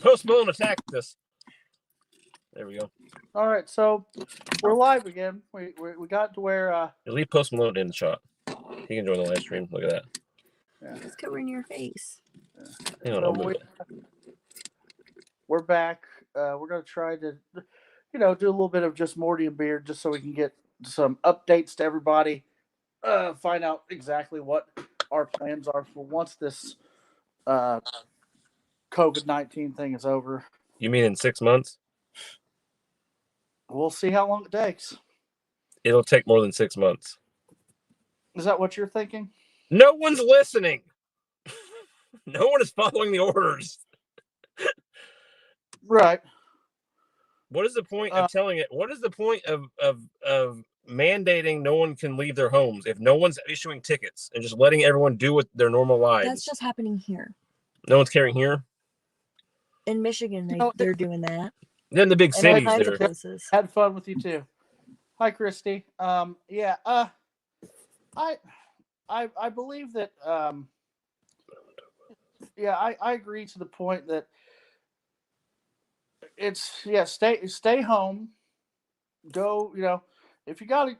Post Malone attacked us. There we go. All right, so we're live again. We got to where leave Post Malone in the shot. He can join the live stream. Look at that. Yeah. It's covering your face. Hang on, I'll move it. We're back. We're gonna try to, do a little bit of just Morty and Beard, just so we can get some updates to everybody. Find out exactly what our plans are for once this COVID-19 thing is over. You mean in 6 months? We'll see how long it takes. It'll take more than 6 months. Is that what you're thinking? No one's listening. No one is following the orders. Right. What is the point of telling it? What is the point of mandating no one can leave their homes if no one's issuing tickets and just letting everyone do with their normal lives? That's just happening here. No one's caring here? In Michigan, they're doing that. Then the big cities there. Had fun with you too. Hi, Christy. I believe that. I agree to the point that it's stay home. Go. If you gotta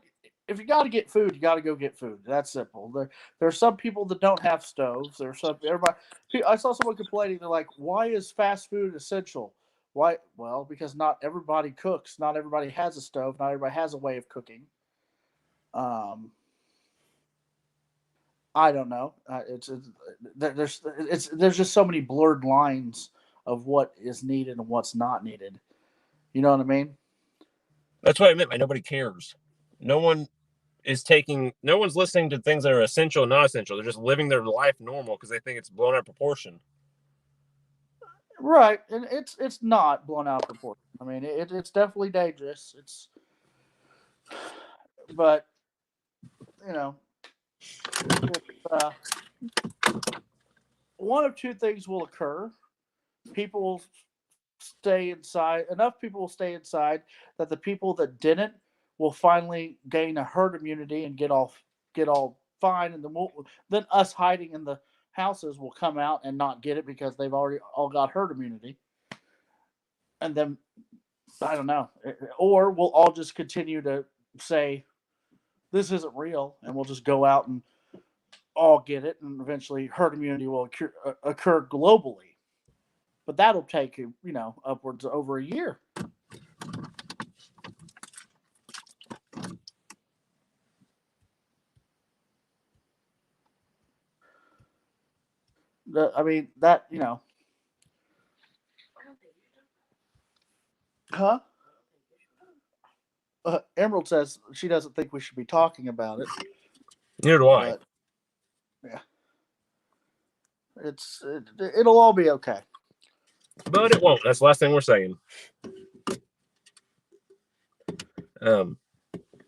get food, you gotta go get food. That's simple. There are some people that don't have stoves. I saw someone complaining. They're like, "Why is fast food essential?" Why? Well, because not everybody cooks. Not everybody has a stove. Not everybody has a way of cooking. I don't know. There's just so many blurred lines of what is needed and what's not needed. You know what I mean? That's what I meant by nobody cares. No one's listening to things that are essential and not essential. They're just living their life normal because they think it's blown out of proportion. Right, and it's not blown out of proportion. I mean, it's definitely dangerous. But one of two things will occur. People will stay inside. Enough people will stay inside that the people that didn't will finally gain a herd immunity and get all fine, and then us hiding in the houses will come out and not get it because they've already all got herd immunity. And then I don't know, or we'll all just continue to say this isn't real, and we'll just go out and all get it, and eventually herd immunity will occur globally. But that'll take upwards of over a year. Huh? Emerald says she doesn't think we should be talking about it. Neither do I. Yeah. It'll all be okay. But it won't. That's the last thing we're saying.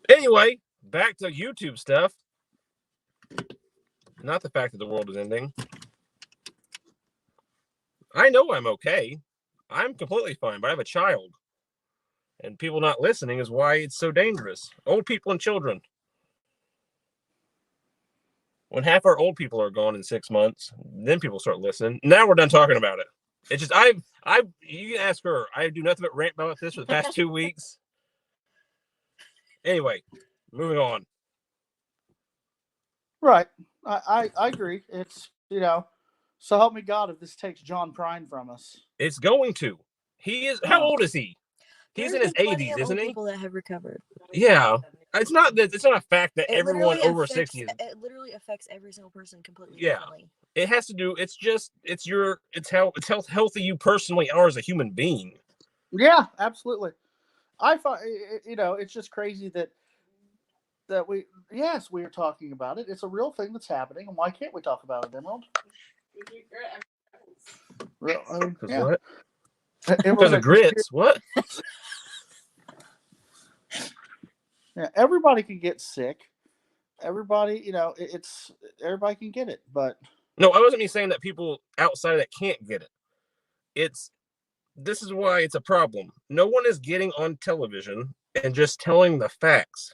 Anyway, back to YouTube stuff. Not the fact that the world is ending. I know I'm okay. I'm completely fine, but I have a child. And people not listening is why it's so dangerous. Old people and children. When half our old people are gone in 6 months, then people start listening. Now we're done talking about it. It's just you can ask her. I do nothing but rant about this for the past 2 weeks. Anyway, moving on. Right. I agree. It's so help me God if this takes John Prine from us. It's going to. He is how old is he? He's in his 80s, isn't he? People that have recovered. Yeah. It's not a fact that everyone over 60 is. It literally affects every single person completely yeah. differently. It has to do. It's how healthy you personally are as a human being. Yeah, absolutely. I find it's just crazy that we are talking about it. It's a real thing that's happening, and why can't we talk about it, Emerald? What? Because of grits. What? Yeah, everybody can get sick. Everybody, everybody can get it, but no, I wasn't saying that people outside of that can't get it. This is why it's a problem. No one is getting on television and just telling the facts.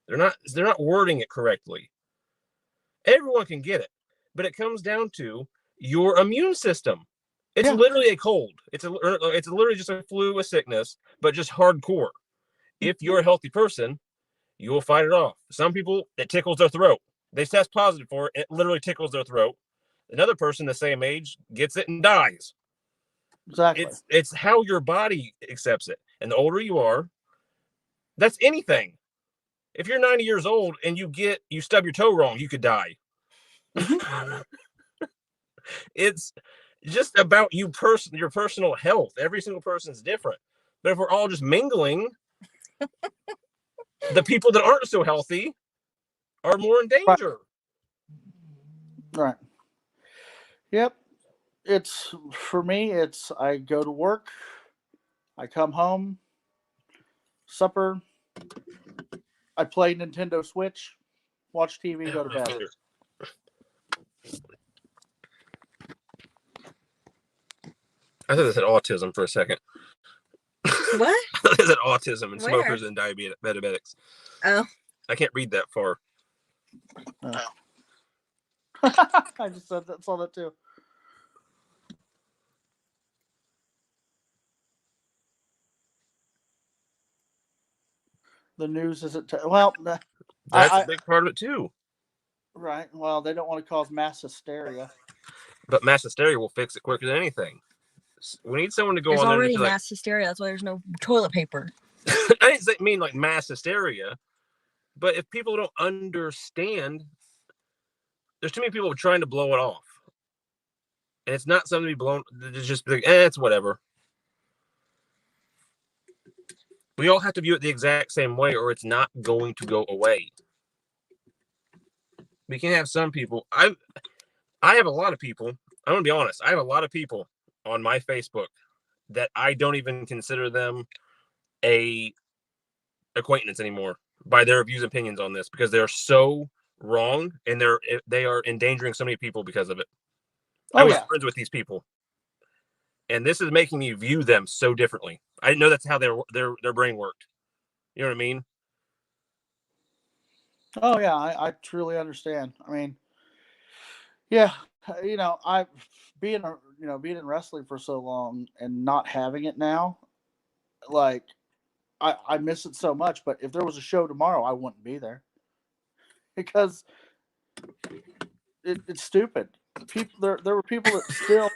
They're not wording it correctly. Everyone can get it, but it comes down to your immune system. It's Yeah. literally a cold. It's literally just a flu, a sickness, but just hardcore. If you're a healthy person, you will fight it off. Some people, it tickles their throat. They test positive for it. It literally tickles their throat. Another person the same age gets it and dies. Exactly. It's how your body accepts it. And the older you are, that's anything. If you're 90 years old and you stub your toe wrong, you could die. Mm-hmm. It's just about your personal health. Every single person's different. But if we're all just mingling, the people that aren't so healthy are more in danger. Right. Yep. It's for me. It's I go to work, I come home, supper, I play Nintendo Switch, watch TV, go to bed. I thought it said autism for a second. What? I thought it said autism and Where? smokers and diabetics. Oh. I can't read that far. I just saw that too. The news isn't well. That's a big part of it too. Right. Well, they don't want to cause mass hysteria. But mass hysteria will fix it quicker than anything. We need someone to go There's on there. already And mass hysteria. That's why there's no toilet paper. I didn't mean like mass hysteria, but if people don't understand, there's too many people trying to blow it off, and it's not something to be blown. It's just like, it's whatever. We all have to view it the exact same way, or it's not going to go away. We can't have some people. I have a lot of people. I'm gonna be honest. I have a lot of people on my Facebook that I don't even consider them a acquaintance anymore by their views and opinions on this, because they're so wrong and they are endangering so many people because of it. I was friends with these people, and this is making me view them so differently. I didn't know that's how their brain worked. You know what I mean? Oh yeah, I truly understand. I mean, yeah, I being in wrestling for so long and not having it now, like I miss it so much. But if there was a show tomorrow, I wouldn't be there because it's stupid. People there were people that still.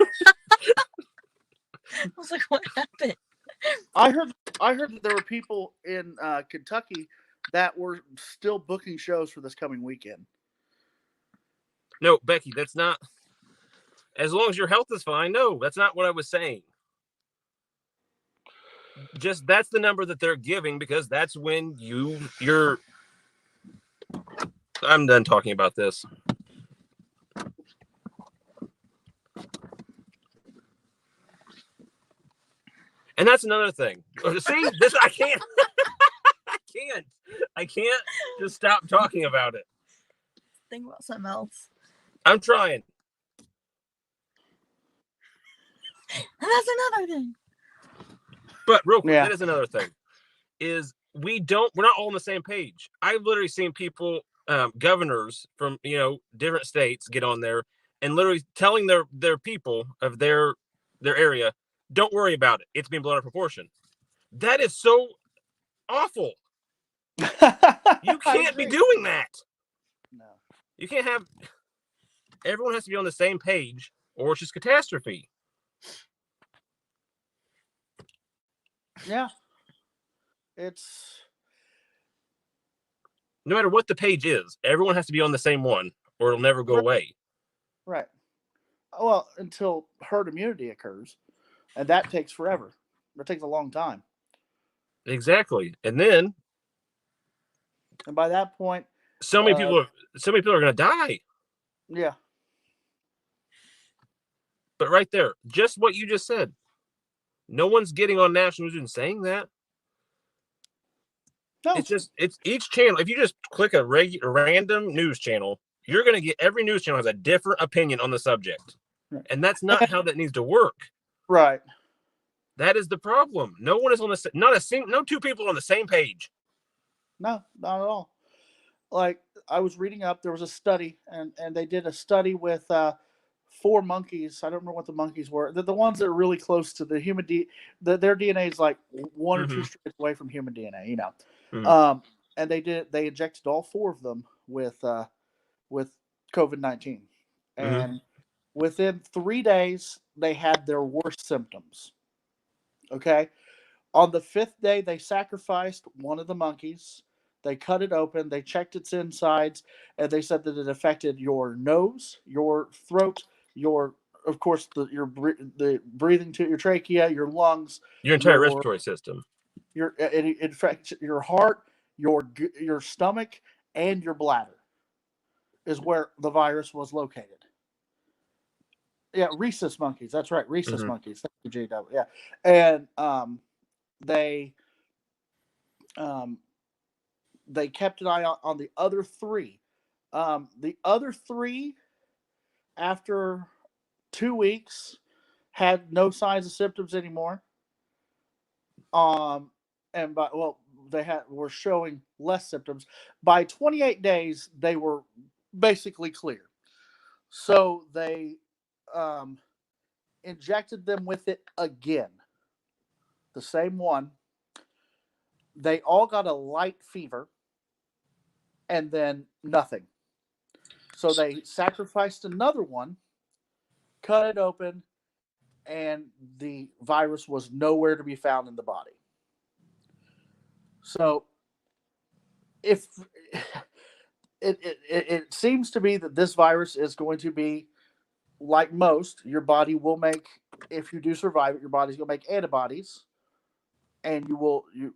I was like, what happened? I heard that there were people in Kentucky that were still booking shows for this coming weekend. No, Becky, that's not. As long as your health is fine. No, that's not what I was saying. Just that's the number that they're giving, because that's when you're. I'm done talking about this. And that's another thing. See, this I can't. I can't just stop talking about it. Think about something else. I'm trying. And that's another thing. But real quick, that is another thing. Is we're not all on the same page. I've literally seen people, governors from different states, get on there and literally telling their people of their area, don't worry about it. It's being blown out of proportion. That is so awful. You can't be doing that. No. You can't have. Everyone has to be on the same page, or it's just catastrophe. Yeah. It's no matter what the page is, everyone has to be on the same one, or it'll never go away. Right. Well, until herd immunity occurs, and that takes forever. It takes a long time. Exactly, and by that point, so many people are going to die. Yeah. But right there, just what you just said. No one's getting on national news and saying that. No. It's each channel. If you just click a random news channel, you're going to get every news channel has a different opinion on the subject. Right. And that's not how that needs to work. Right. That is the problem. No one is on the no two people on the same page. No, not at all. Like I was reading up, there was a study, and they did a study with 4 monkeys. I don't remember what the monkeys were. They're the ones that are really close to the human their DNA is like one or two Mhm. strands away from human DNA. You know, Mhm. and they injected all 4 of them with COVID-19, Mhm. and within 3 days they had their worst symptoms. Okay, on the 5th day they sacrificed one of the monkeys. They cut it open. They checked its insides, and they said that it affected your nose, your throat, your of course the breathing to your trachea, your lungs, Your entire your respiratory system. it affects your heart, your stomach, and your bladder is where the virus was located. Yeah, rhesus monkeys. That's right, rhesus Mhm. monkeys. Thank you, JW. Yeah, and they um, they kept an eye on the other 3. The other 3, after 2 weeks, had no signs of symptoms anymore. And they were showing less symptoms. By 28 days, they were basically clear. So they um, injected them with it again, the same one. They all got a light fever, and then nothing. So they sacrificed another one, cut it open, and the virus was nowhere to be found in the body. So if it seems to be that this virus is going to be like most, your body will make, if you do survive it, your body's going to make antibodies, and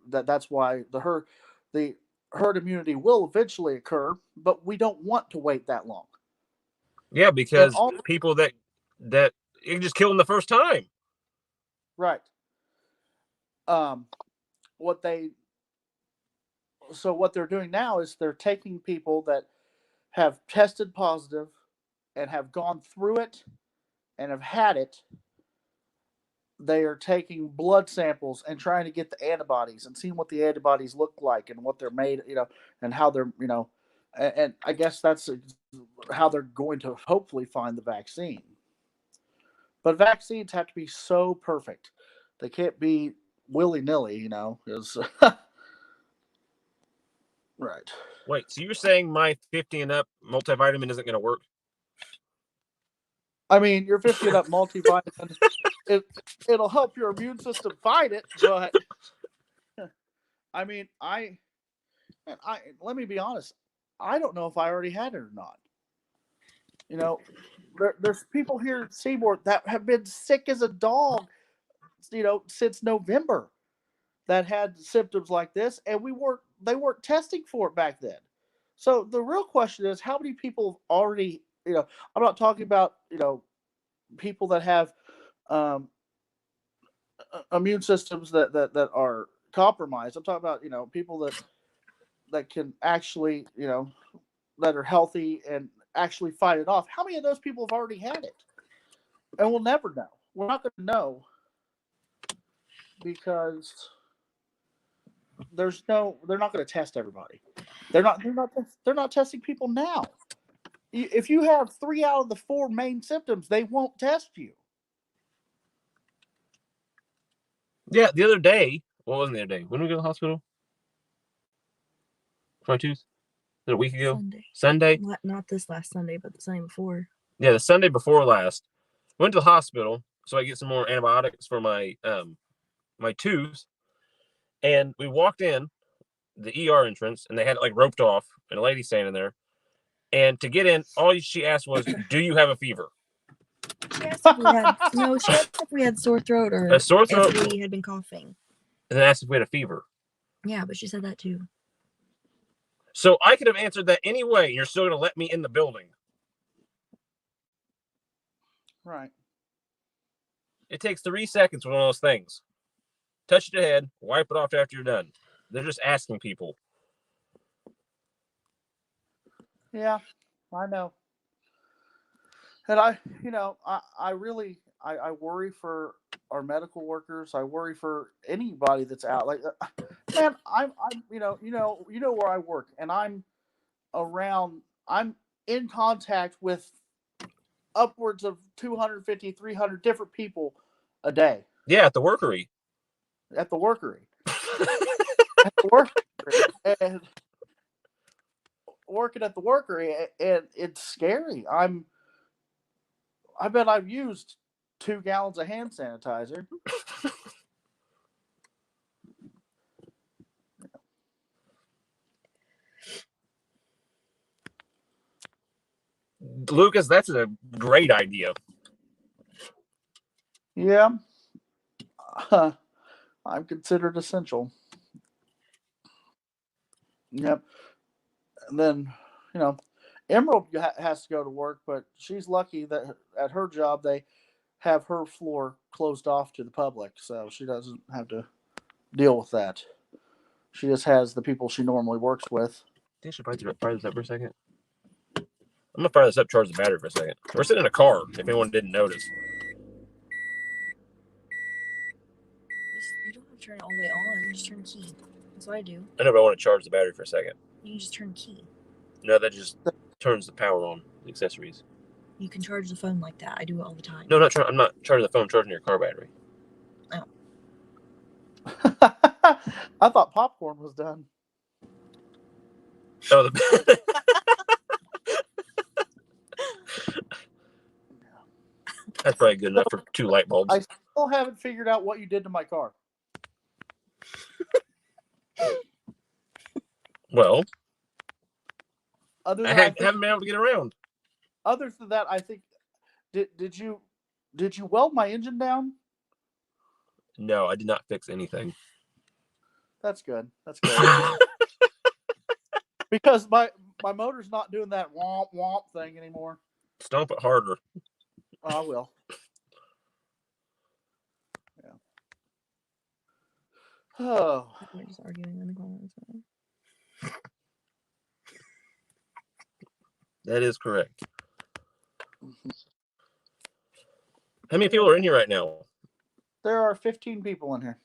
that's why the herd immunity will eventually occur, but we don't want to wait that long. Yeah, And because all people that you can just kill them the first time. right. Um, what they what they're doing now is they're taking people that have tested positive and have gone through it and have had it. They are taking blood samples and trying to get the antibodies and seeing what the antibodies look like and what they're made, and how they're, and I guess that's how they're going to hopefully find the vaccine. But vaccines have to be so perfect. They can't be willy nilly, is right. Wait, so you're saying my 50 and up multivitamin isn't going to work? I mean, your 50 and up multivitamin, it'll help your immune system fight it, but I mean, let me be honest. I don't know if I already had it or not. You know, there's people here at Seymour that have been sick as a dog, since November, that had symptoms like this, and they weren't testing for it back then. So the real question is, how many people have already, I'm not talking about, people that have um, immune systems that are compromised. I'm talking about, people that can actually, that are healthy and actually fight it off. How many of those people have already had it? And we'll never know. We're not going to know because they're not going to test everybody. They're not testing people now. If you have 3 out of the 4 main symptoms, they won't test you. Yeah, the other day. What wasn't the other day? When did we go to the hospital? For my tooth? Was it a week ago? Sunday. Sunday? Not this last Sunday, but the Sunday before. Yeah, the Sunday before last. Went to the hospital so I get some more antibiotics for my my tooth. And we walked in the ER entrance, and they had it like roped off, and a lady standing there. And to get in, all she asked was, "Do you have a fever?" She asked if we had She asked if we had sore throat or A sore throat, if we had been coughing. and then asked if we had a fever. Yeah, but she said that too. So I could have answered that anyway, and you're still going to let me in the building. Right. It takes 3 seconds with one of those things. Touch your head, wipe it off after you're done. They're just asking people. Yeah, I know. And I really, I worry for our medical workers. I worry for anybody that's out. Like, man, I'm, where I work, and I'm in contact with upwards of 250, 300 different people a day Yeah, at the workery. at the workery. At the workery. And working at the workery, and it's scary. I bet I've used 2 gallons of hand sanitizer. Lucas, that's a great idea. Yeah. I'm considered essential. Yep. And then, Emerald has to go to work, but she's lucky that at her job they have her floor closed off to the public, so she doesn't have to deal with that. She just has the people she normally works with. I think I should fire this up for a second. I'm gonna fire this up, charge the battery for a second. We're sitting in a car, if anyone didn't notice. You don't have to turn it all the way on. You just turn the key. That's what I do. I know, but I want to charge the battery for a second. You just turn the key. No, that just turns the power on, the accessories. You can charge the phone like that. I do it all the time. No, I'm not charging the phone, I'm charging your car battery. Oh. I thought popcorn was done. Oh, that's probably good enough for 2 light bulbs. I still haven't figured out what you did to my car. Well, Other I than haven't been able to get around. Other than that, I think did you weld my engine down? No, I did not fix anything. That's good. That's good. Because my motor's not doing that womp womp thing anymore. Stomp it harder. Oh, I will. Yeah. Oh. We're just arguing in the comments. That is correct. How many people are in here right now? There are 15 people in here.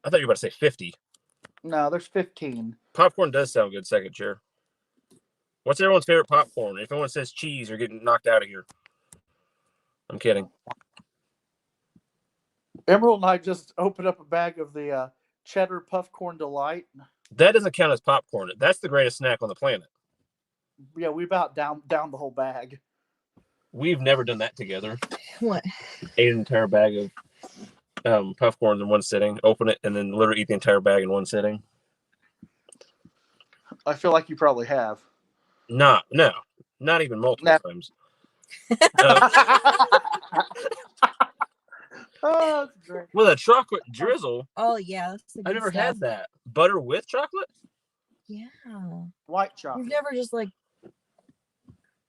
I thought you were about to say 50. No, there's 15. Popcorn does sound good, second chair. What's everyone's favorite popcorn? If anyone says cheese, you're getting knocked out of here. I'm kidding. Emerald and I just opened up a bag of the cheddar puffcorn delight. That doesn't count as popcorn. That's the greatest snack on the planet. Yeah, we about down the whole bag. We've never done that together. What? Ate an entire bag of puffcorn in one sitting, open it, and then literally eat the entire bag in one sitting. I feel like you probably have. No, not even multiple times. Oh, that's great. With a chocolate drizzle. Oh yeah, that's I've never had that. Butter with chocolate? Yeah. White chocolate. You've never just like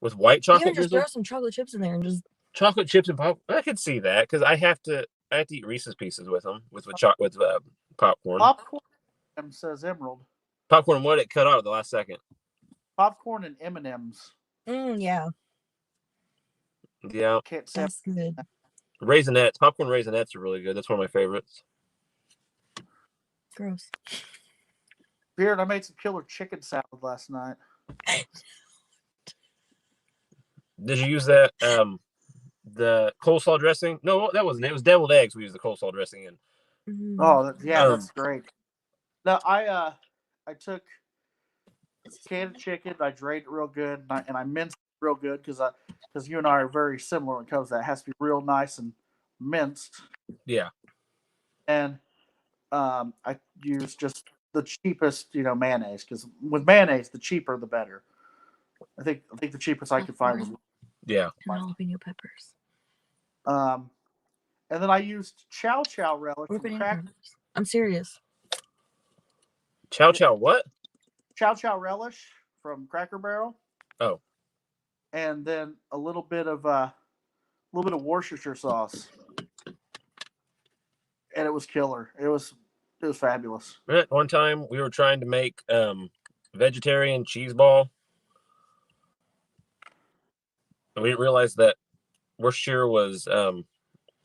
with white chocolate just drizzle? throw some chocolate chips in there and just chocolate chips and pop. I could see that because I have to eat Reese's Pieces with them with popcorn. Popcorn says Emerald. Popcorn. What it cut out at the last second? Popcorn and M&Ms. Yeah. Yeah. Can't say that's good. Raisinets. Popcorn raisinets are really good. That's one of my favorites. Gross. Beard, I made some killer chicken salad last night. Did you use that the coleslaw dressing? No, that wasn't it. It was deviled eggs we used the coleslaw dressing in. Mm-hmm. Oh, that's great. Now I took canned chicken, I drained it real good, and I minced it real good because you and I are very similar when it comes to that. It has to be real nice and minced. Yeah. And I used just the cheapest, mayonnaise, because with mayonnaise, the cheaper the better. I think the cheapest I could find was jalapeno peppers. And then I used chow relish. I'm serious. Chow what? Chow relish from Cracker Barrel. Oh. And then a little bit of Worcestershire sauce. And it was killer. It was fabulous. One time we were trying to make vegetarian cheese ball. And we didn't realize that Worcestershire was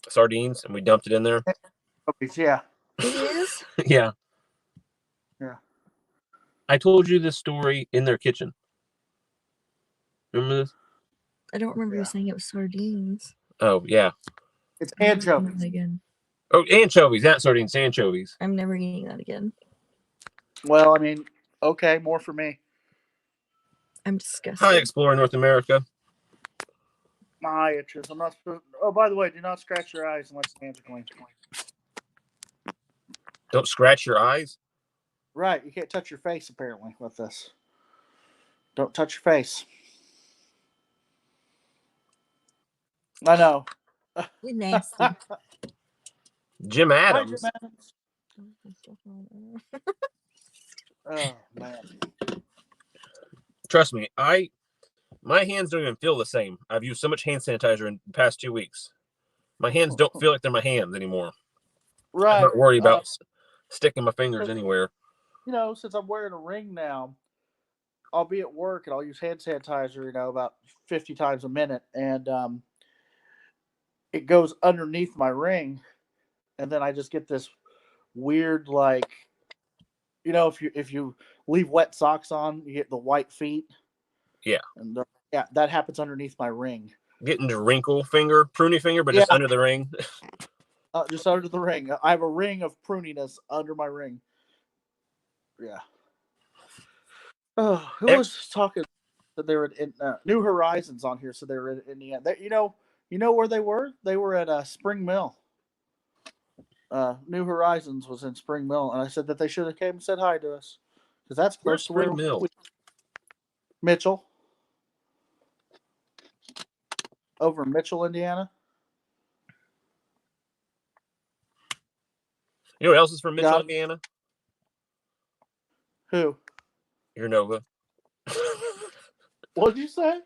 sardines, and we dumped it in there. Yeah. It is? Yeah. Yeah. I told you this story in their kitchen. Remember this? I don't remember Yeah. you saying it was sardines. Oh yeah. It's I'm never eating anchovies. that again. Oh, anchovies, not sardines, anchovies. I'm never eating that again. Well, I mean, okay, more for me. I'm Hi, disgusted. Explorer North America. My itches. I'm not supposed. Oh, by the way, do not scratch your eyes unless your hands are clean. Don't scratch your eyes. Right, you can't touch your face apparently with this. Don't touch your face. I know. You're nasty. Jim Hi, Jim Adams. Adams. Oh man. Trust me, my hands don't even feel the same. I've used so much hand sanitizer in the past 2 weeks. My hands don't feel like they're my hands anymore. I'm Right. not worried about sticking my fingers anywhere. You know, since I'm wearing a ring now, I'll be at work and I'll use hand sanitizer, about 50 times a minute, and it goes underneath my ring, and then I just get this weird, like, if you leave wet socks on, you get the white feet. Yeah. And yeah, that happens underneath my ring. Getting the wrinkle finger, pruny finger, but Yeah. just under the ring. Just under the ring. I have a ring of pruniness under my ring. Yeah. Oh, who was talking that they were in New Horizons on here? So they were in Indiana. You know where they were? They were at Spring Mill. New Horizons was in Spring Mill, and I said that they should have came and said hi to us because that's Where's close to where Spring Mill? Mitchell, over in Mitchell, Indiana. You know what else is from Mitchell, God. Indiana? Who? Your Nova. What did you say?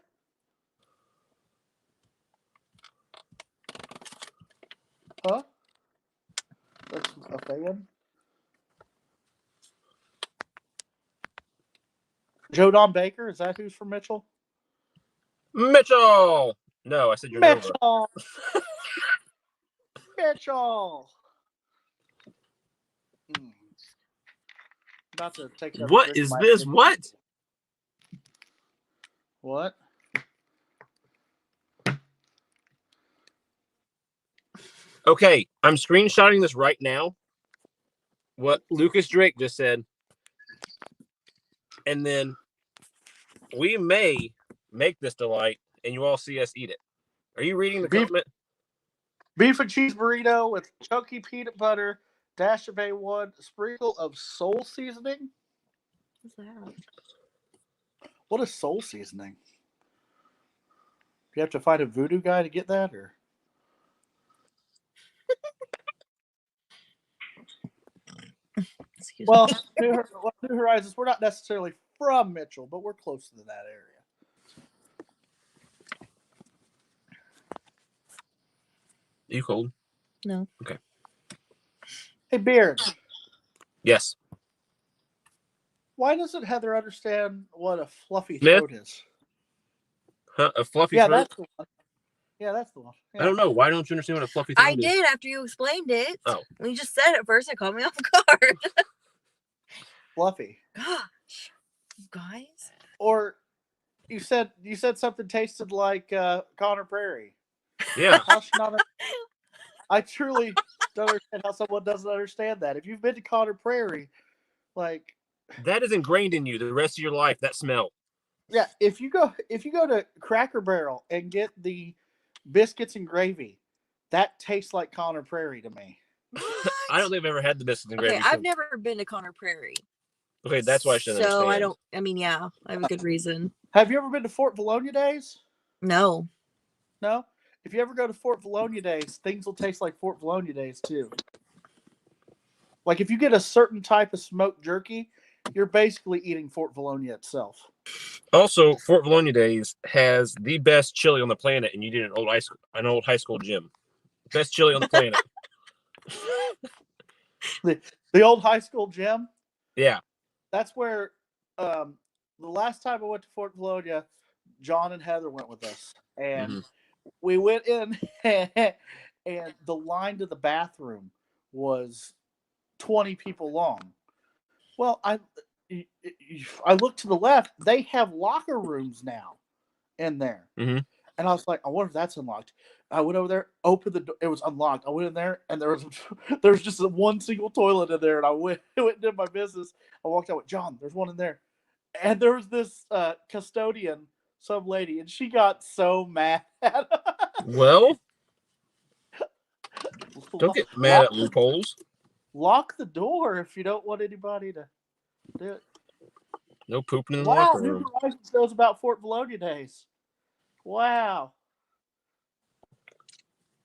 Huh? That's a fan. Joe Don Baker, is that who's from Mitchell? Mitchell! No, I said your Nova. Mitchell! Mitchell! About to take another What drink is of my this? What? What? Okay, I'm screenshotting this right now. What Lucas Drake just said. And then we may make this delight and you all see us eat it. Are you reading the comment? Beef and cheese burrito with chunky peanut butter, dash of A1, sprinkle of soul seasoning. What's that? What is soul seasoning? Do you have to find a voodoo guy to get that, or? Excuse Well, me. New Horizons, we're not necessarily from Mitchell, but we're close to that area. You cold? No. Okay. Hey, Beard. Yes. Why doesn't Heather understand what a fluffy Smith? throat is? Huh? A fluffy Yeah, throat? that's the one. Yeah, that's the one. Yeah. I don't know. Why don't you understand what a fluffy throat I is? did after you explained it. Oh. When you just said it first, it caught me off guard. Fluffy. Gosh, you guys. Or you said something tasted like Connor Prairie. Yeah. How should not? I truly don't understand how someone doesn't understand that. If you've been to Connor Prairie, like that is ingrained in you the rest of your life, that smell. Yeah, if you go to Cracker Barrel and get the biscuits and gravy, that tastes like Connor Prairie to me. I don't think I've ever had the biscuits and gravy. Okay, I've never been to Connor Prairie. Okay, that's why I should understand. So I don't. I mean, yeah, I have a good reason. Have you ever been to Fort Bologna Days? No. No? If you ever go to Fort Bologna Days, things will taste like Fort Bologna Days too. Like if you get a certain type of smoked jerky, you're basically eating Fort Bologna itself. Also, Fort Bologna Days has the best chili on the planet, and you did an old high school gym. Best chili on the planet. the old high school gym? Yeah. That's where the last time I went to Fort Bologna, John and Heather went with us. And we went in and the line to the bathroom was 20 people long. Well, I look to the left. They have locker rooms now in there. Mm-hmm. And I was like, I wonder if that's unlocked. I went over there, opened the door. It was unlocked. I went in there, and there was just one single toilet in there. And I went and did my business. I walked out with John. There's one in there, and there was this custodian, some lady, and she got so mad. Well, don't get mad at loopholes. Lock the door if you don't want anybody to do it. No pooping in the Wow, locker New room. Horizons knows about Fort Bologna days. Wow.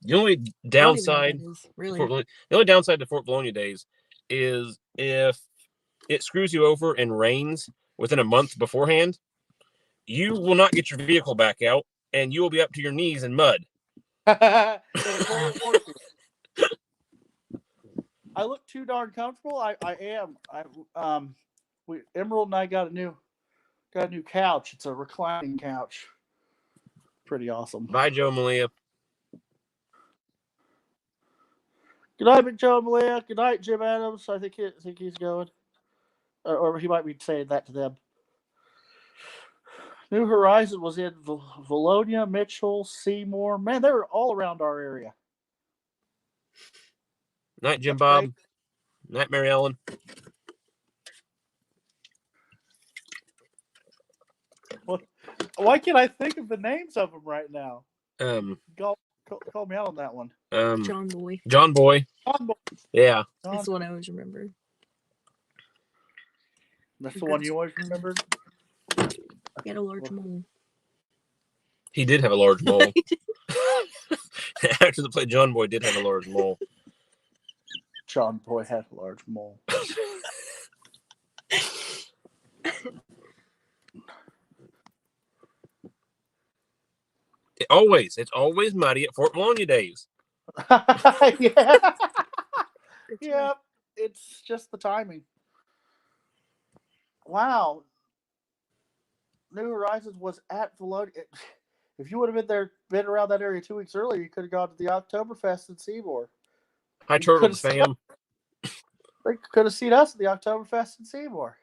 The only I don't even know what downside, that is, really. the only downside to Fort Bologna days is if it screws you over and rains within a month beforehand, you will not get your vehicle back out, and you will be up to your knees in mud. I look too darn comfortable. I am. Emerald and I got a new couch. It's a reclining couch. Pretty awesome. Bye, Joe Malia. Good night, Big Joe and Malia. Good night, Jim Adams. I think he's going, or he might be saying that to them. New Horizon was in Valonia, Mitchell, Seymour. Man, they were all around our area. Night, Jim That's Bob. great. Night, Mary Ellen. Why can't I think of the names of them right now? Call me out on that one. John Boy. John Boy. John Boy. Yeah. That's the one I always remembered. That's the one you always remembered? He had a large mole. He did have a large mole. The actor that played John Boy did have a large mole. John Boy had a large mole. It's always muddy at Fort Bologna days. Yeah. It's Yeah. right. It's just the timing. Wow. New Horizons was at Valonia. If you would have been around that area 2 weeks earlier, you could have gone to the Oktoberfest in Seymour. Hi, Turtles fam. They could have seen us at the Oktoberfest in Seymour.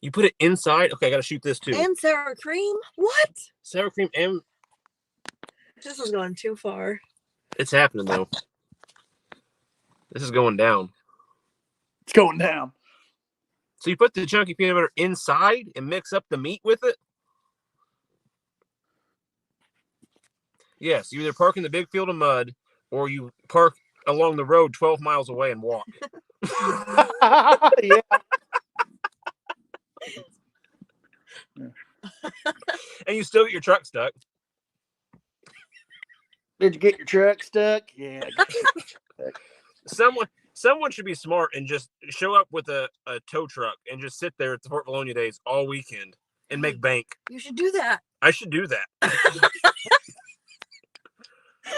You put it inside? Okay, I got to shoot this too. And sour cream? What? Sour cream and... This is going too far. It's happening, though. This is going down. It's going down. So you put the chunky peanut butter inside and mix up the meat with it? Yes, you either park in the big field of mud or you park along the road 12 miles away and walk. Yeah. And you still get your truck stuck. Did you get your truck stuck? Yeah. Someone should be smart and just show up with a tow truck and just sit there at the Fort Bologna days all weekend and make bank. You should do that. I should do that.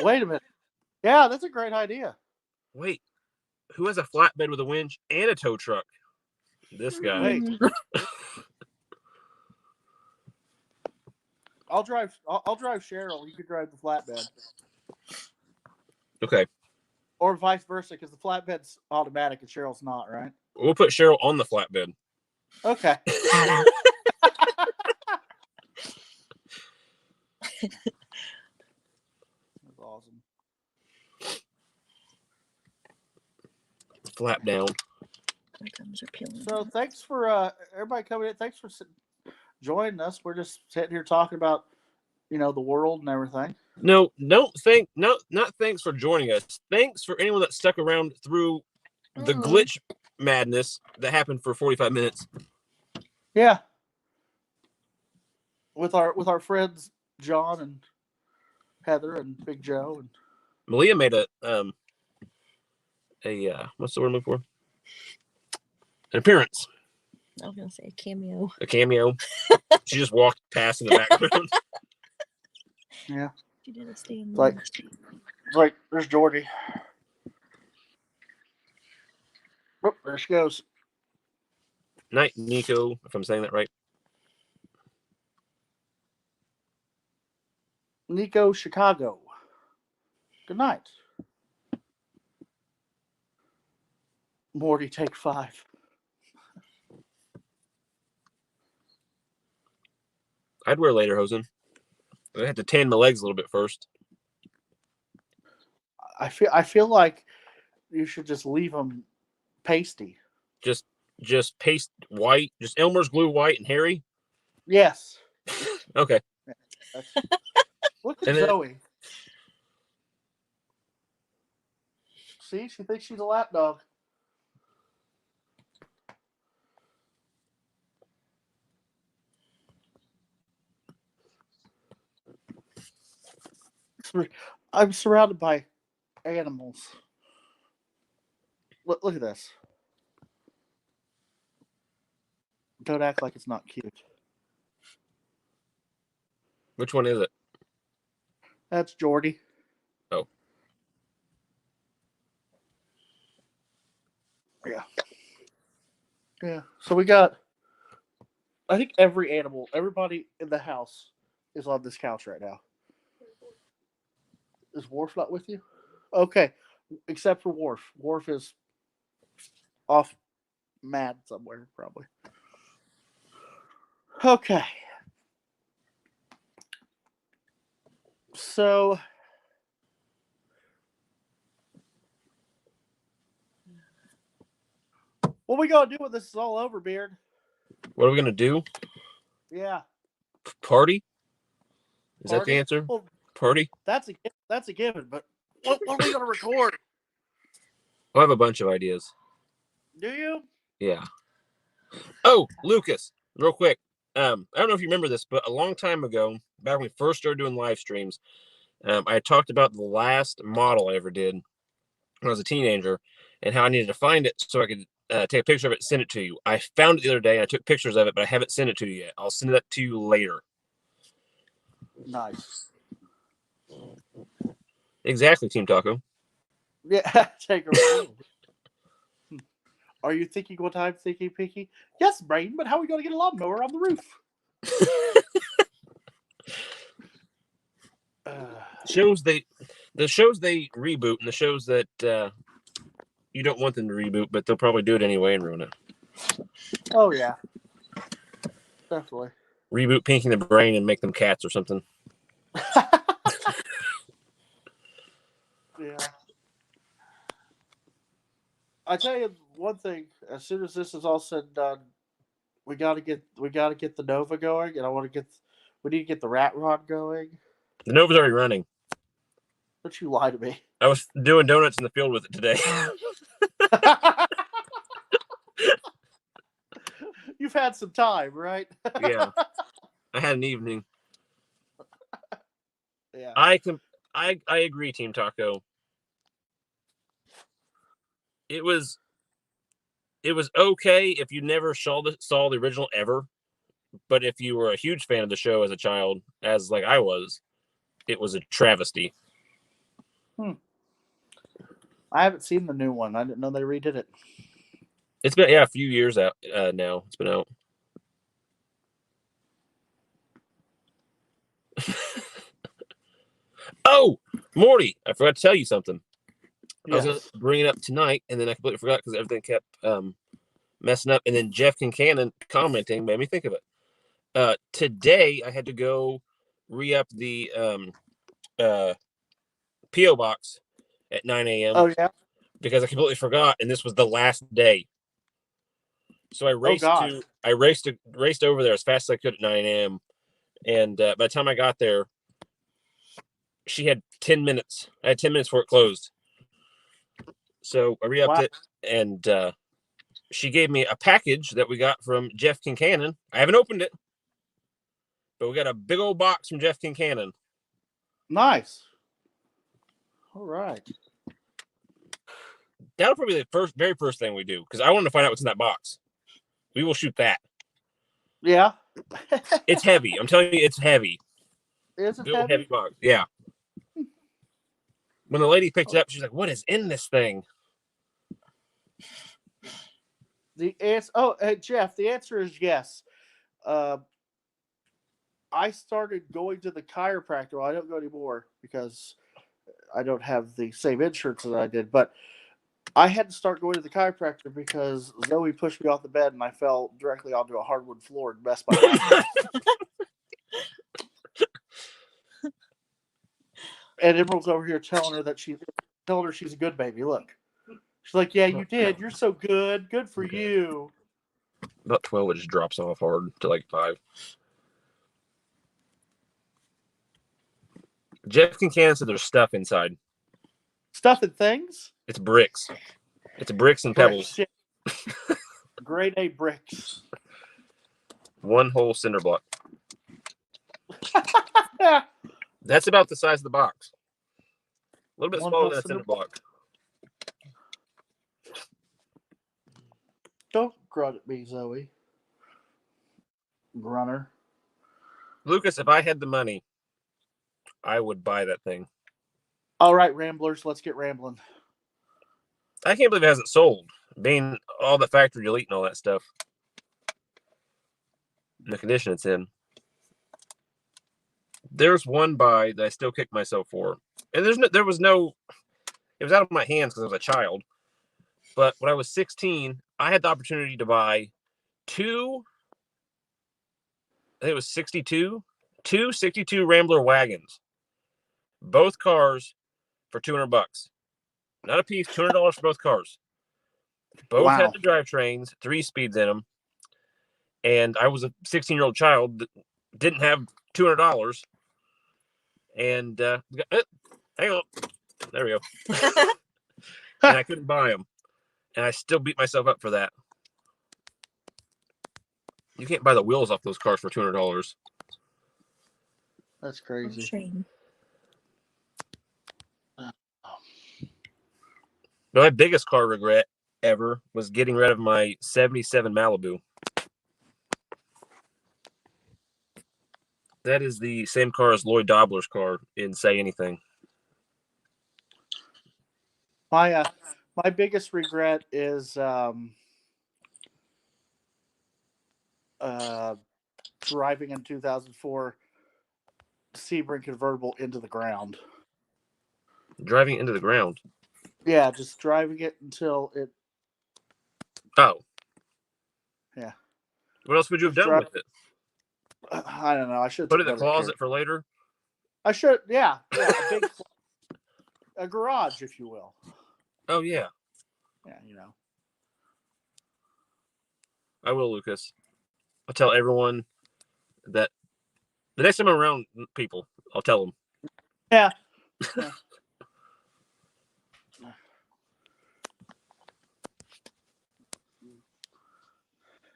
Wait a minute. Yeah, that's a great idea. Wait, who has a flatbed with a winch and a tow truck? This guy. Hey. I'll drive Cheryl. You could drive the flatbed. Okay. Or vice versa, because the flatbed's automatic and Cheryl's not, right? We'll put Cheryl on the flatbed. Okay. That's awesome. Flap down. My gums are peeling. So thanks for everybody coming in. Thanks for joining us. We're just sitting here talking about, the world and everything. No, not thanks for joining us. Thanks for anyone that stuck around through the glitch madness that happened for 45 minutes. Yeah. With our friends John and Heather and Big Joe and Malia made a what's the word I'm looking for? An appearance. I was gonna say a cameo. A cameo. She just walked past in the background. Yeah. She did a stand. Like there's Jordy. Oh, there she goes. Night, Nico, if I'm saying that right. Nico, Chicago. Good night. Morty, take 5. I'd wear lederhosen. I had to tan my legs a little bit first. I feel like you should just leave them pasty. Just paste white, just Elmer's glue white and hairy. Yes. Okay. Look at And then, Zoe. See, she thinks she's a lap dog. I'm surrounded by animals. Look at this. Don't act like it's not cute. which one is it? That's Jordy. Oh. Yeah. Yeah. So we got, I think everybody in the house is on this couch right now. Is Worf not with you? Okay. Except for Worf. Worf is off mad somewhere, probably. Okay. So what we gonna do when this is all over, Beard? What are we gonna do? Yeah. Party? Is that Party? the answer? Well, Party? that's a given, but what are we gonna record? I have a bunch of ideas. Do you? Yeah. Oh, Lucas, real quick. I don't know if you remember this, but a long time ago, back when we first started doing live streams, I talked about the last model I ever did when I was a teenager and how I needed to find it so I could take a picture of it and send it to you. I found it the other day and I took pictures of it, but I haven't sent it to you yet. I'll send that to you later. Nice. Exactly, Team Taco. Yeah, take a review. Are you thinking one time, thinking picky? Yes, Brain, but how are we going to get a lawnmower on the roof? The shows they reboot and the shows that you don't want them to reboot, but they'll probably do it anyway and ruin it. Oh, yeah. Definitely. Reboot Pinky and the Brain and make them cats or something. Yeah. I tell you one thing. As soon as this is all said and done, we gotta get the Nova going, and we need to get the Rat Rod going. The Nova's already running. Don't you lie to me. I was doing donuts in the field with it today. You've had some time, right? Yeah. I had an evening. Yeah. I agree, Team Taco. It was okay if you never saw the original ever, but if you were a huge fan of the show as a child, as like I was, it was a travesty. I haven't seen the new one. I didn't know they redid it. It's been a few years out now. It's been out. Oh, Morty! I forgot to tell you something. Yes. I was going to bring it up tonight, and then I completely forgot because everything kept messing up. And then Jeff Kincannon commenting made me think of it. Today, I had to go re-up the P.O. box at 9 a.m. Oh, yeah? Because I completely forgot, and this was the last day. So I raced raced over there as fast as I could at 9 a.m. And by the time I got there, she had 10 minutes. I had 10 minutes before it closed. So I re-upped it, and she gave me a package that we got from Jeff Kincannon. I haven't opened it, but we got a big old box from Jeff Kincannon. Nice. All right. That'll probably be the very first thing we do, because I want to find out what's in that box. We will shoot that. Yeah. It's heavy. I'm telling you, it's heavy. Is it big heavy box? Yeah. When the lady picked it up, she's like, "What is in this thing?" The answer. Oh, Jeff. The answer is yes. I started going to the chiropractor. Well, I don't go anymore because I don't have the same insurance that I did. But I had to start going to the chiropractor because Zoe pushed me off the bed and I fell directly onto a hardwood floor and messed my back. And Emerald's over here telling her she's a good baby. Look. She's like, yeah, you did. You're so good. Good for you. About 12, it just drops off hard to like 5. Jeff Kincannon said there's stuff inside. Stuff and things? It's bricks. It's bricks and pebbles. Shit. Grade A bricks. One whole cinder block. That's about the size of the box. A little bit smaller than a cinder block. Don't grunt at me, Zoe. Grunter. Lucas, if I had the money, I would buy that thing. All right, Ramblers, let's get rambling. I can't believe it hasn't sold. Being all the factory elite and all that stuff. The condition it's in. There's one buy that I still kick myself for. And it was out of my hands because I was a child. But when I was 16, I had the opportunity to buy two 62 Rambler wagons. Both cars for $200. Not a piece, $200 for both cars. Both had the drivetrains, 3 speeds in them. And I was a 16-year-old child that didn't have $200. And hang on. There we go. And I couldn't buy them. And I still beat myself up for that. You can't buy the wheels off those cars for $200. That's crazy. Shame. My biggest car regret ever was getting rid of my 77 Malibu. That is the same car as Lloyd Dobler's car in Say Anything. My biggest regret is driving in 2004 Sebring convertible into the ground. Driving into the ground? Yeah, just driving it until it... Oh. Yeah. What else would you have done with it? I don't know. I should put it in the closet for later. I should, yeah, a garage, if you will. Oh yeah, yeah, I will, Lucas. I'll tell everyone that the next time I'm around people, I'll tell them. Yeah.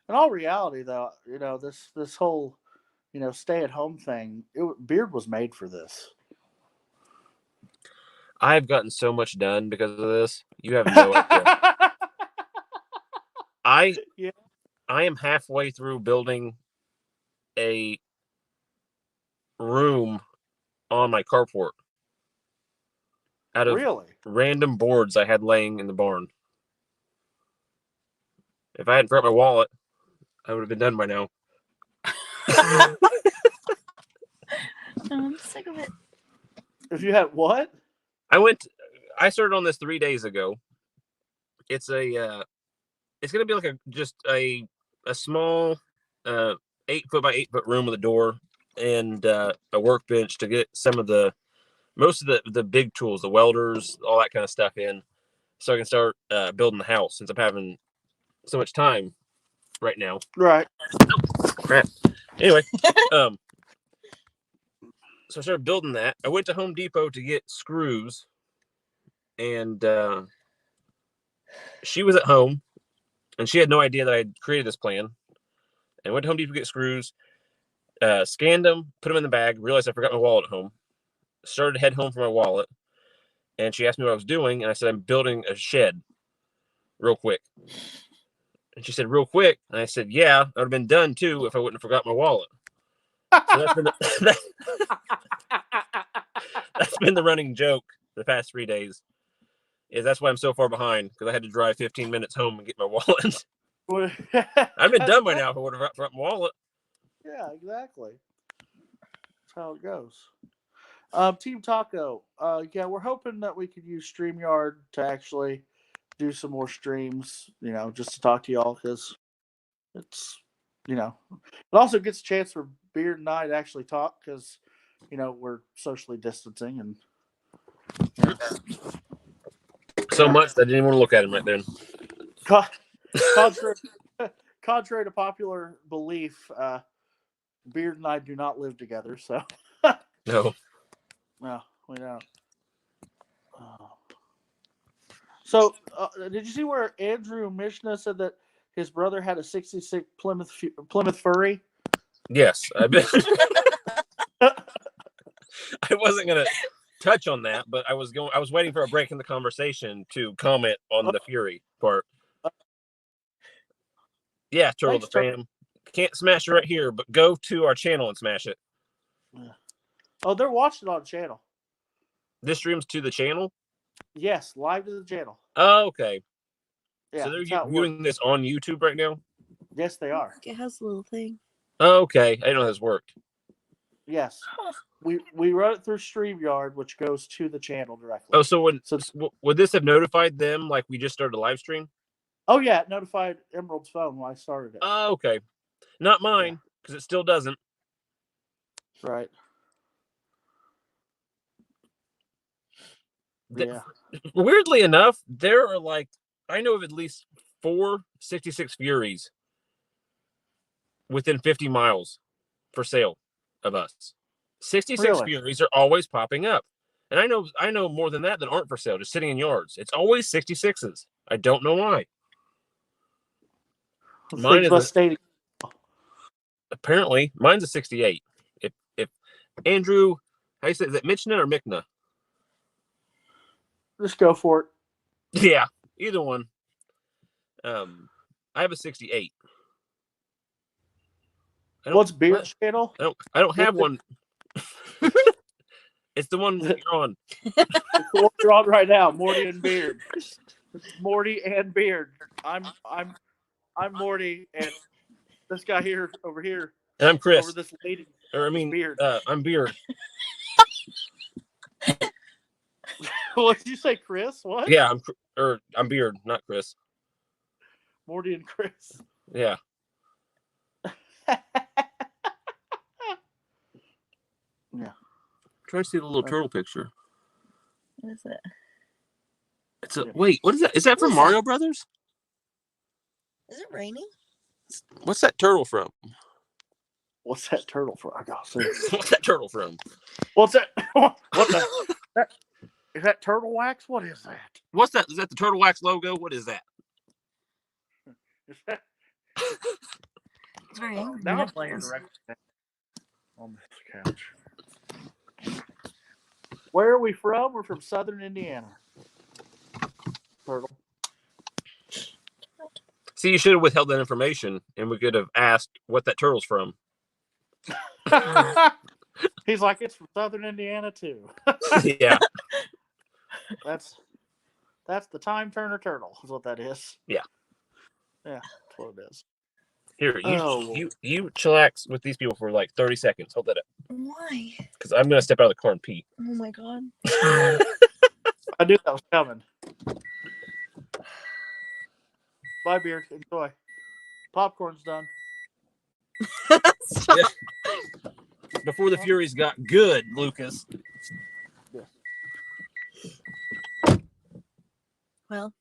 In all reality, though, this whole stay-at-home thing, Beard was made for this. I've gotten so much done because of this. You have no idea. I am halfway through building a room on my carport out of random boards I had laying in the barn. If I hadn't forgot my wallet, I would have been done by now. I'm sick of it. If you had what? I started on this 3 days ago. It's it's gonna be like a small 8-foot by 8-foot room with a door and a workbench to get most of the big tools, the welders, all that kind of stuff in, so I can start building the house since I'm having so much time right now. Right. Oh, crap. Anyway, so I started building that. I went to Home Depot to get screws, and she was at home, and she had no idea that I had created this plan. And went to Home Depot to get screws, scanned them, put them in the bag, realized I forgot my wallet at home, started to head home for my wallet, and she asked me what I was doing, and I said, I'm building a shed real quick. And she said, real quick? And I said, yeah, I would have been done too if I wouldn't have forgot my wallet. So that's been the running joke the past 3 days. That's why I'm so far behind, because I had to drive 15 minutes home and get my wallet. I've been done by now if I would have forgot my wallet. Yeah, exactly. That's how it goes. Team Taco. Yeah, we're hoping that we could use StreamYard to actually do some more streams, just to talk to y'all, because it's, it also gets a chance for Beard and I to actually talk, because, we're socially distancing, and So much that I didn't want to look at him right then. Contrary, contrary to popular belief, Beard and I do not live together, so No. no, we don't. So, did you see where Andrew Mishna said that his brother had a '66 Plymouth Fury? Yes, I bet. I wasn't gonna touch on that, but I was waiting for a break in the conversation to comment on the Fury part. Yeah, Turtle Thanks, the fam. Can't smash it right here, but go to our channel and smash it. Oh, they're watching it on channel. This streams to the channel? Yes, live to the channel. Oh, okay. Yeah, So they're that's how it viewing this on YouTube right now? Yes, they are. It has a little thing. Oh, okay. I didn't know this worked. Yes. We run it through StreamYard, which goes to the channel directly. Oh, so would this have notified them like we just started a live stream? Oh, yeah, it notified Emerald's phone when I started it. Oh, okay. Not mine, because it still doesn't. Right. Weirdly enough, there are like, I know of at least 4 66 Furies within 50 miles for sale of us. 66 Furies are always popping up. And I know more than that aren't for sale, just sitting in yards. It's always 66s. I don't know why. Mine is apparently mine's a 68. If Andrew, how you say, is it Michna or Michna? Just go for it. Yeah, either one. I have a 68. What's Beard channel? I don't have one. It's the one you're on. It's the one you're on right now, Morty and Beard. It's Morty and Beard. I'm Morty, and this guy over here. And I'm Chris. Over this lady. Or I mean, Beard. I'm Beard. What did you say, Chris? What? Yeah, I'm Beard, not Chris. Morty and Chris. Yeah. Yeah. Try to see the little turtle picture. What is it? It's wait, what is that? Is that from Mario Brothers? Is it raining? What's that turtle from? What's that turtle from? I gotta see. What's that turtle from? What's that? What the? Is that turtle wax? What is that? What's that? Is that the Turtle Wax logo? What is that? Is that? It's very angry. Now I'm playing directly on this couch. Where are we from? We're from Southern Indiana. Turtle. See, you should have withheld that information, and we could have asked what that turtle's from. He's like, it's from Southern Indiana too. Yeah. That's the Time Turner turtle, is what that is. Yeah. Yeah, that's what it is. Here, you chillax with these people for like 30 seconds. Hold that up. Why? Because I'm gonna step out of the car and pee. Oh my god. I knew that was coming. Bye, Beard. Enjoy. Popcorn's done. Yeah. Before the Furies got good, Lucas. Well,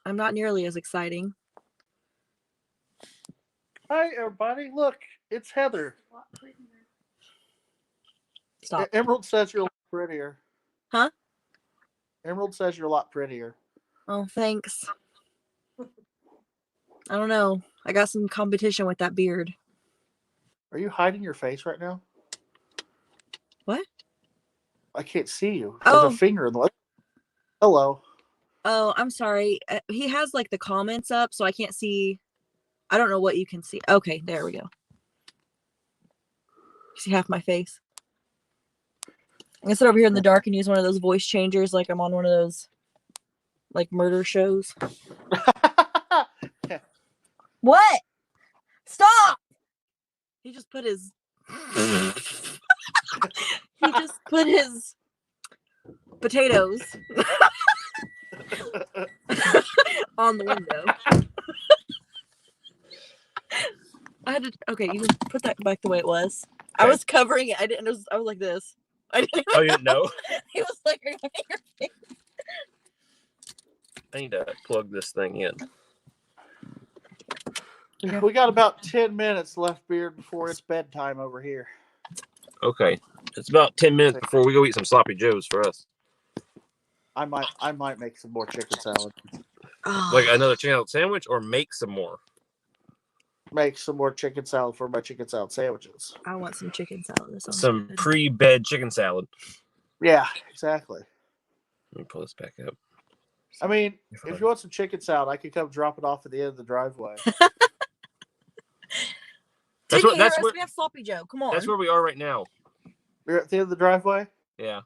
I'm not nearly as exciting. Hi, everybody. Look, it's Heather. Stop. Emerald says you're a lot prettier. Huh? Emerald says you're a lot prettier. Oh, thanks. I don't know. I got some competition with that beard. Are you hiding your face right now? What? I can't see you. There's a finger in the light. Hello. Oh, I'm sorry. He has like the comments up, so I can't see. I don't know what you can see. Okay, there we go. See half my face. I'm gonna sit over here in the dark and use one of those voice changers, like I'm on one of those like murder shows. What? Stop! He just put his potatoes on the window. I had to. Okay, you can put that back the way it was. Okay. I was covering it. I was like this. I didn't. Oh, you didn't know? He was like, "Are you your finger?" I need to plug this thing in. We got about 10 minutes left, Beard, before it's bedtime over here. Okay. It's about 10 minutes before we go eat some sloppy joes for us. I might make some more chicken salad. Like another chicken salad sandwich, or make some more? Make some more chicken salad for my chicken salad sandwiches. I want some chicken salad. This sounds Some good. pre-bed chicken salad. Yeah, exactly. Let me pull this back up. I mean, if you want some chicken salad, I could come drop it off at the end of the driveway. Take where- care, that's us. where- We have sloppy Joe. Come on. That's where we are right now. You're at the end of the driveway? Yeah.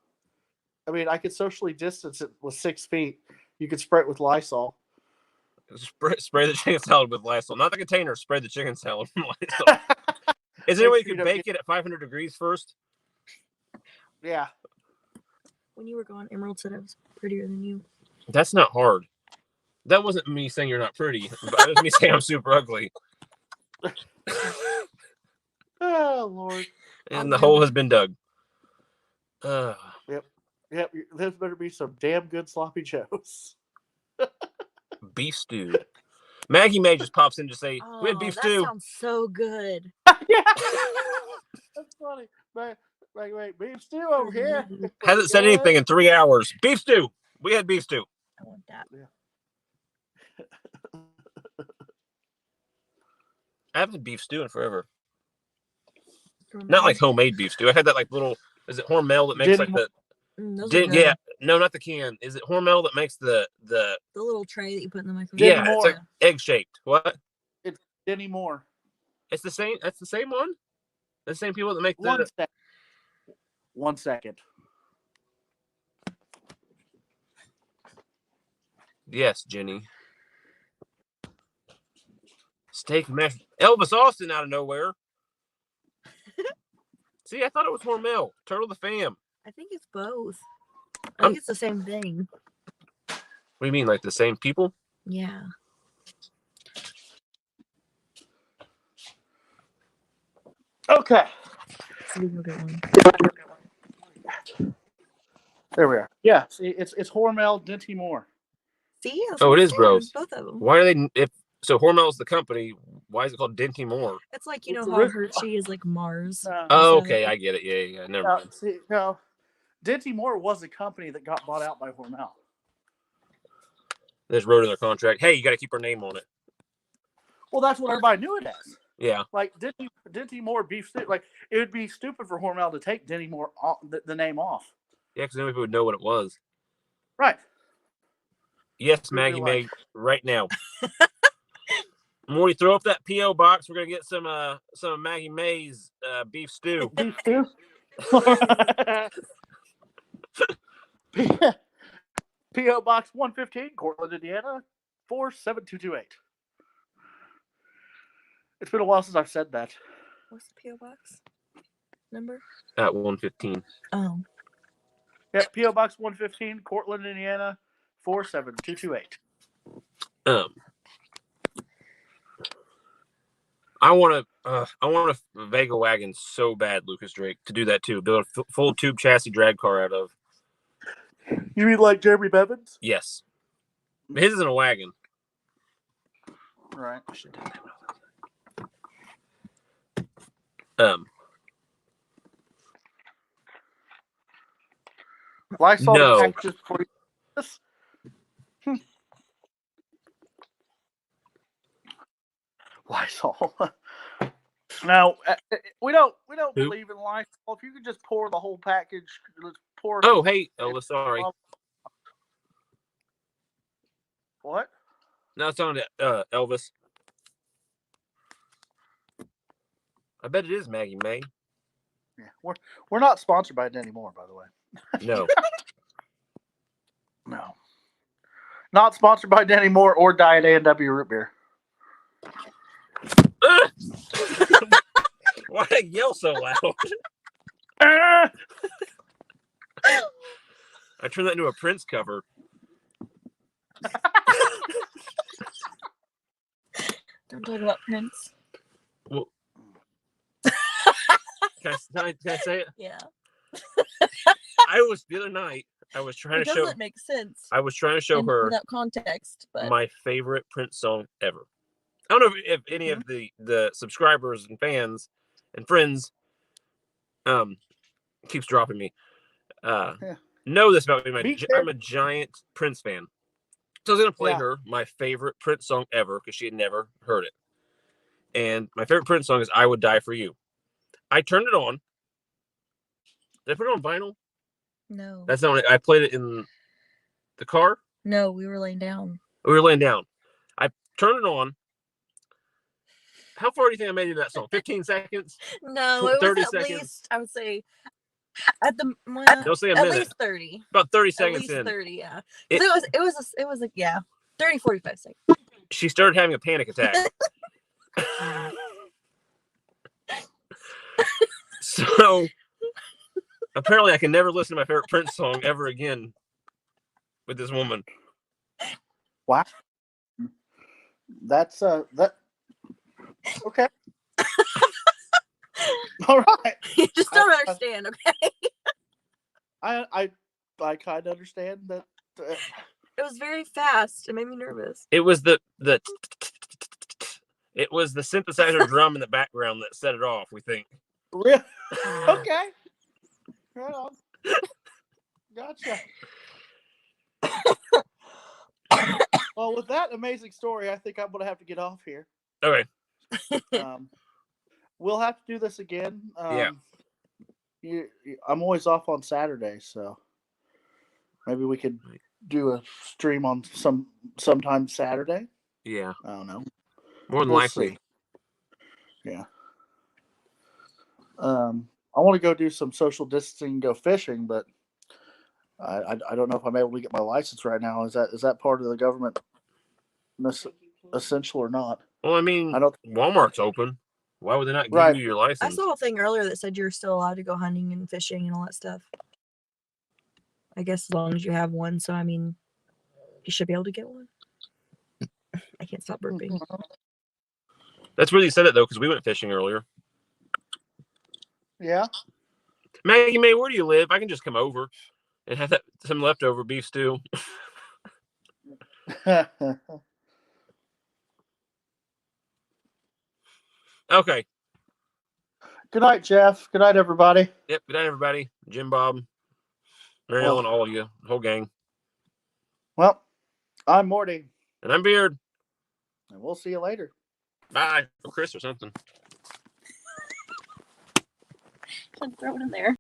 I mean, I could socially distance it with 6 feet. You could spray it with Lysol. Spray the chicken salad with Lysol. Not the container. Spray the chicken salad with Lysol. Is there any way you can bake it at 500 degrees first? Yeah. When you were gone, Emerald said I was prettier than you. That's not hard. That wasn't me saying you're not pretty. But it was me saying I'm super ugly. Oh, Lord. And the hole has been dug. Yep. There's better be some damn good sloppy joes. Beef stew. Maggie May just pops in to say, we had beef that stew. sounds so good. Yeah. That's funny. Wait, beef stew over here. Hasn't said anything in 3 hours. Beef stew. We had beef stew. I want that. I haven't had beef stew in forever. Not like homemade beef stew. I had that like little, is it Hormel that makes like the, yeah, no, not the can. Is it Hormel that makes the little tray that you put in the microwave? Yeah, it's like egg shaped. What? It's Denny Moore. It's the same. That's the same one. The same people that make the. 1 second. 1 second. Yes, Jenny. Steak and mashed. Elvis Austin out of nowhere. See, I thought it was Hormel. Turtle the Fam. I think it's both. I think it's the same thing. What do you mean, like the same people? Yeah. Okay. There we are. Yeah, see, it's Hormel, Denty Moore. See? Oh, it is, bros. Both of them. Why are they? So Hormel is the company. Why is it called Denty Moore? It's like, you know how Hershey is like Mars. Oh, okay, I get it. Yeah. Never mind. See, no, Denty Moore was a company that got bought out by Hormel. They just wrote in their contract, hey, you got to keep our name on it. Well, that's what everybody knew it as. Yeah. Like Denty Moore beef stew. Like, it would be stupid for Hormel to take Denty Moore the name off. Yeah, because then people would know what it was. Right. Yes, Maggie May, right now. Morty, throw up that P.O. box. We're gonna get some of Maggie May's beef stew. Beef stew. P.O. Box 115, Cortland, Indiana 47228. It's been a while since I've said that. What's the P.O. box number? At 115. Oh. Yeah, P.O. Box 115, Cortland, Indiana 47228. I want a Vega wagon so bad, Lucas Drake, to do that too. Build a full tube chassis drag car out of. You mean like Jeremy Bevins? Yes. His isn't a wagon. Right. Lysol No. packages for you. Lysol. No, we don't believe in Lysol. If you could just pour the whole package, let's pour. Oh, hey, Elvis, sorry. What? No, it's on Elvis. I bet it is Maggie May. Yeah, we're not sponsored by it anymore, by the way. No. No. Not sponsored by Danny Moore or Diet A&W root beer. Why did I yell so loud? Ah! I turned that into a Prince cover. Don't talk about Prince. Well, can I say it? Yeah. I the other night. I was trying It to show. doesn't make sense. I was trying to show her without context, but my favorite Prince song ever. I don't know if any of the subscribers and fans and friends keeps dropping me. Know this about me. I'm a giant Prince fan. So I was gonna play her my favorite Prince song ever because she had never heard it. And my favorite Prince song is "I Would Die for You." I turned it on. Did I put it on vinyl? no. That's not what I played it in the car. No, we were laying down. We were laying down. I turned it on. How far do you think I made it in that song? 15 seconds? No, it 30 was at seconds? least, I would say, at the Don't say a at minute. least 30. About 30 At seconds least in. 30, yeah. It was like, yeah, 30, 45 seconds. She started having a panic attack. So apparently I can never listen to my favorite Prince song ever again with this woman. Wow. That's that okay. All right. You just don't understand, okay? I kind of understand that. It was very fast. It made me nervous. It was it was the synthesizer drum in the background that set it off, we think. Really? Okay. Right on. Gotcha. Well, with that amazing story, I think I'm going to have to get off here. Okay. We'll have to do this again. Yeah. I'm always off on Saturday, so maybe we could do a stream on sometime Saturday. Yeah. I don't know. More than We'll likely. see. Yeah. I want to go do some social distancing, go fishing, but I don't know if I'm able to get my license right now. Is that part of the government essential or not? Well, I mean, Walmart's open. Why would they not give you your license? I saw a thing earlier that said you're still allowed to go hunting and fishing and all that stuff. I guess as long as you have one. So, I mean, you should be able to get one. I can't stop burping. That's where you said it, though, because we went fishing earlier. Yeah. Maggie May, where do you live? I can just come over and have some leftover beef stew. Okay. Good night, Jeff. Good night, everybody. Yep. Good night, everybody. Jim Bob, Mary Ellen, all of you, the whole gang. Well, I'm Morty. And I'm Beard. And we'll see you later. Bye. Or Chris or something. Throw it in there.